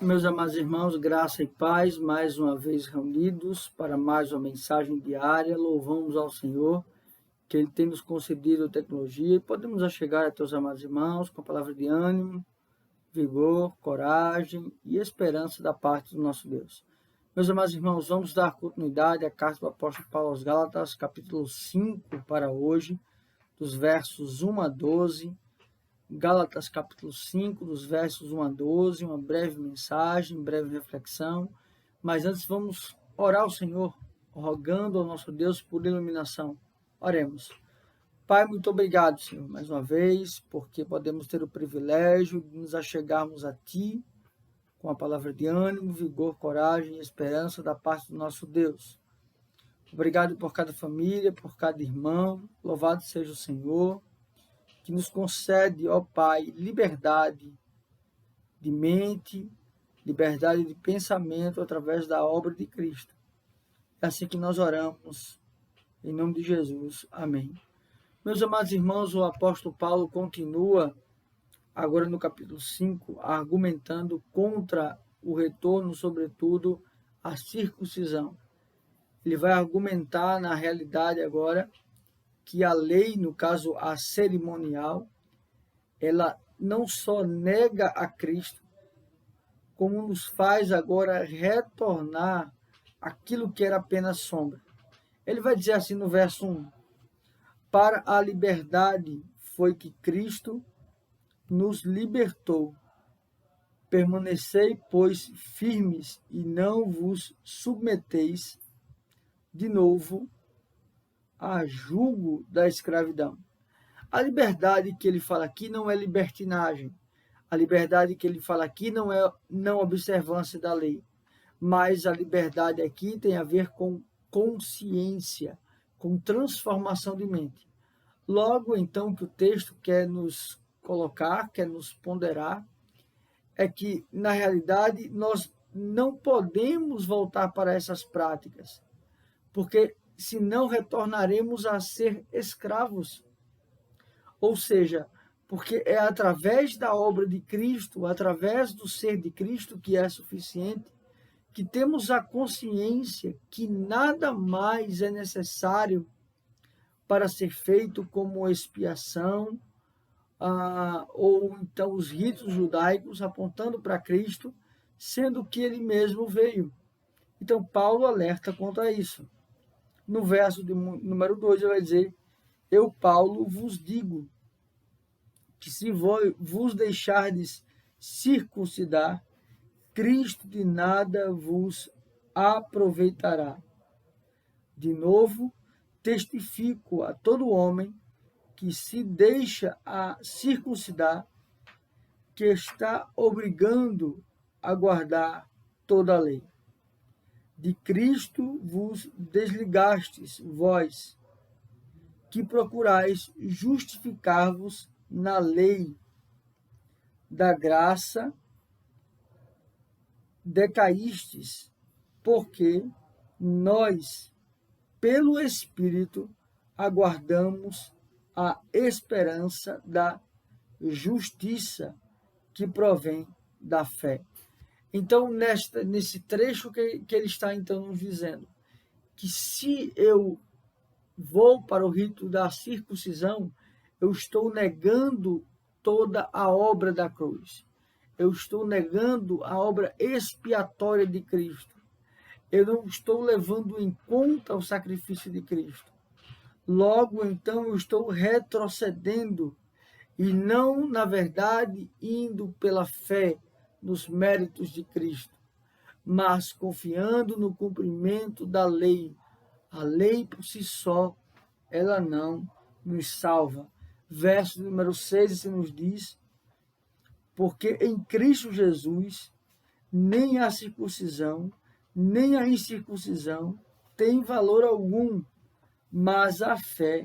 Meus amados irmãos, graça e paz, mais uma vez reunidos para mais uma mensagem diária. Louvamos ao Senhor, que Ele tem nos concedido tecnologia e podemos chegar até os amados irmãos com a palavra de ânimo, vigor, coragem e esperança da parte do nosso Deus. Meus amados irmãos, vamos dar continuidade à carta do apóstolo Paulo aos Gálatas, capítulo 5 para hoje, dos versos 1 a 12. Gálatas capítulo 5, dos versos 1 a 12, uma breve mensagem, breve reflexão. Mas antes vamos orar ao Senhor, rogando ao nosso Deus por iluminação. Oremos. Pai, muito obrigado, Senhor, mais uma vez, porque podemos ter o privilégio de nos achegarmos a Ti com a palavra de ânimo, vigor, coragem e esperança da parte do nosso Deus. Obrigado por cada família, por cada irmão. Louvado seja o Senhor, que nos concede, ó Pai, liberdade de mente, liberdade de pensamento através da obra de Cristo. É assim que nós oramos, em nome de Jesus. Amém. Meus amados irmãos, o apóstolo Paulo continua, agora no capítulo 5, argumentando contra o retorno, sobretudo, à circuncisão. Ele vai argumentar, na realidade, agora, que a lei, no caso a cerimonial, ela não só nega a Cristo, como nos faz agora retornar aquilo que era apenas sombra. Ele vai dizer assim no verso 1: para a liberdade foi que Cristo nos libertou. Permanecei, pois, firmes e não vos submeteis de novo a jugo da escravidão. A liberdade que ele fala aqui não é libertinagem. A liberdade que ele fala aqui não é não observância da lei. Mas a liberdade aqui tem a ver com consciência, com transformação de mente. Logo, então, que o texto quer nos colocar, quer nos ponderar, é que, na realidade, nós não podemos voltar para essas práticas, porque senão retornaremos a ser escravos. Ou seja, porque é através da obra de Cristo, através do ser de Cristo, que é suficiente, que temos a consciência que nada mais é necessário para ser feito como expiação, ou então os ritos judaicos apontando para Cristo, sendo que ele mesmo veio. Então, Paulo alerta contra isso. No verso número 2, ele vai dizer: eu, Paulo, vos digo que se vos deixardes circuncidar, Cristo de nada vos aproveitará. De novo, testifico a todo homem que se deixa a circuncidar, que está obrigando a guardar toda a lei. De Cristo vos desligastes, vós, que procurais justificar-vos na lei da graça, decaístes, porque nós, pelo Espírito, aguardamos a esperança da justiça que provém da fé. Então, nesse trecho que ele está então nos dizendo, que se eu vou para o rito da circuncisão, eu estou negando toda a obra da cruz. Eu estou negando a obra expiatória de Cristo. Eu não estou levando em conta o sacrifício de Cristo. Logo, então, eu estou retrocedendo e não, na verdade, indo pela fé nos méritos de Cristo, mas confiando no cumprimento da lei. A lei por si só, ela não nos salva. Verso número 6 nos diz: porque em Cristo Jesus, nem a circuncisão, nem a incircuncisão tem valor algum, mas a fé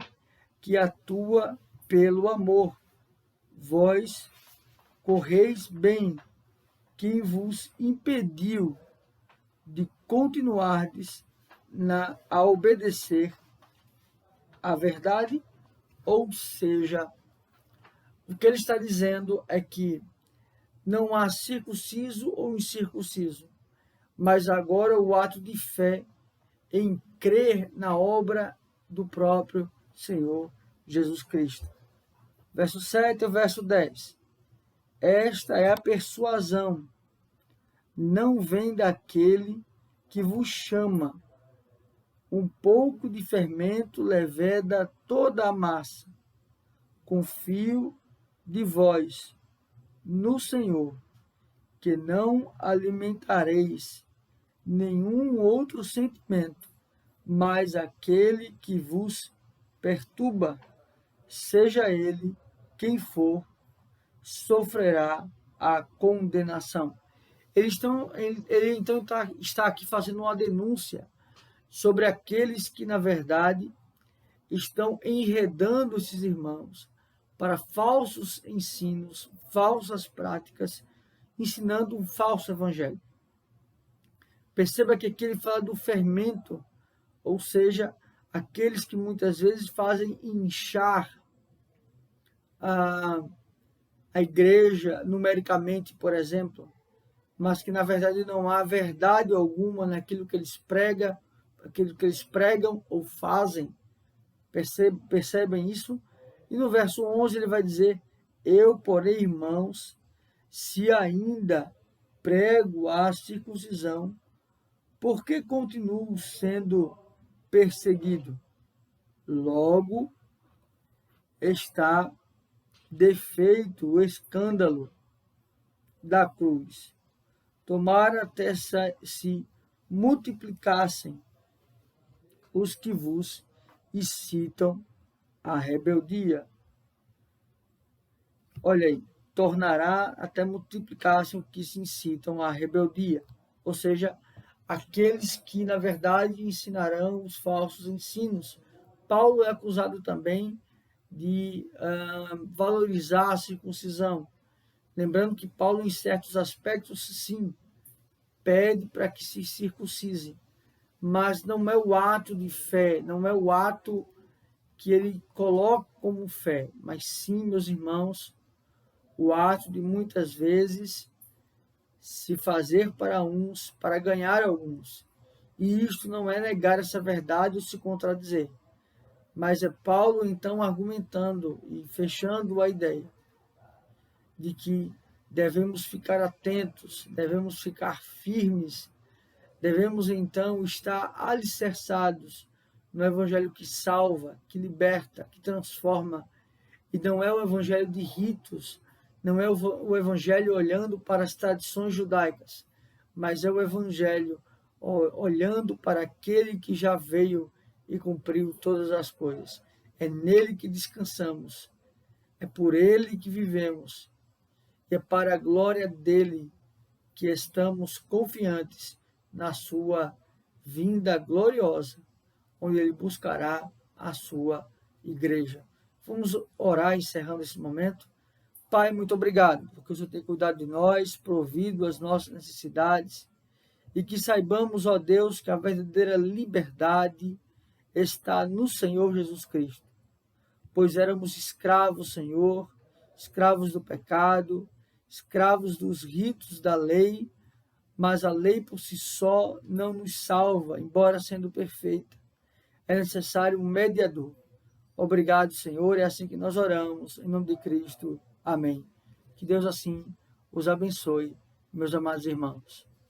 que atua pelo amor. Vós correis bem, quem vos impediu de continuardes a obedecer à verdade? Ou seja, o que ele está dizendo é que não há circunciso ou incircunciso, mas agora o ato de fé em crer na obra do próprio Senhor Jesus Cristo. Verso 7 ao verso 10. Esta é a persuasão, não vem daquele que vos chama. Um pouco de fermento leveda toda a massa. Confio de vós no Senhor, que não alimentareis nenhum outro sentimento, mas aquele que vos perturba, seja ele quem for, sofrerá a condenação. Ele então está aqui fazendo uma denúncia sobre aqueles que, na verdade, estão enredando esses irmãos para falsos ensinos, falsas práticas, ensinando um falso evangelho. Perceba que aqui ele fala do fermento, ou seja, aqueles que muitas vezes fazem inchar a igreja numericamente, por exemplo, mas que na verdade não há verdade alguma naquilo que eles pregam, aquilo que eles pregam ou fazem. Percebem isso? E no verso 11 ele vai dizer: eu, porém, irmãos, se ainda prego a circuncisão, por que continuo sendo perseguido? Logo está defeito o escândalo da cruz. Tomara até se multiplicassem os que vos incitam à rebeldia. Olha aí, tornará até multiplicar-se os que se incitam à rebeldia. Ou seja, aqueles que, na verdade, ensinarão os falsos ensinos. Paulo é acusado também de valorizar a circuncisão. Lembrando que Paulo, em certos aspectos, sim, pede para que se circuncise. Mas não é o ato de fé, não é o ato que ele coloca como fé, mas sim, meus irmãos, o ato de muitas vezes se fazer para uns, para ganhar alguns. E isto não é negar essa verdade ou se contradizer, mas é Paulo então argumentando e fechando a ideia de que devemos ficar atentos, devemos ficar firmes, devemos então estar alicerçados no evangelho que salva, que liberta, que transforma, e não é o evangelho de ritos, não é o evangelho olhando para as tradições judaicas, mas é o evangelho olhando para aquele que já veio e cumpriu todas as coisas. É nele que descansamos, é por ele que vivemos, e é para a glória dele que estamos confiantes na sua vinda gloriosa, onde ele buscará a sua igreja. Vamos orar encerrando esse momento. Pai, muito obrigado, porque o Senhor tem cuidado de nós, provido as nossas necessidades, e que saibamos, ó Deus, que a verdadeira liberdade está no Senhor Jesus Cristo, pois éramos escravos, Senhor, escravos do pecado, escravos dos ritos da lei, mas a lei por si só não nos salva, embora sendo perfeita. É necessário um mediador. Obrigado, Senhor, é assim que nós oramos, em nome de Cristo. Amém. Que Deus assim os abençoe, meus amados irmãos.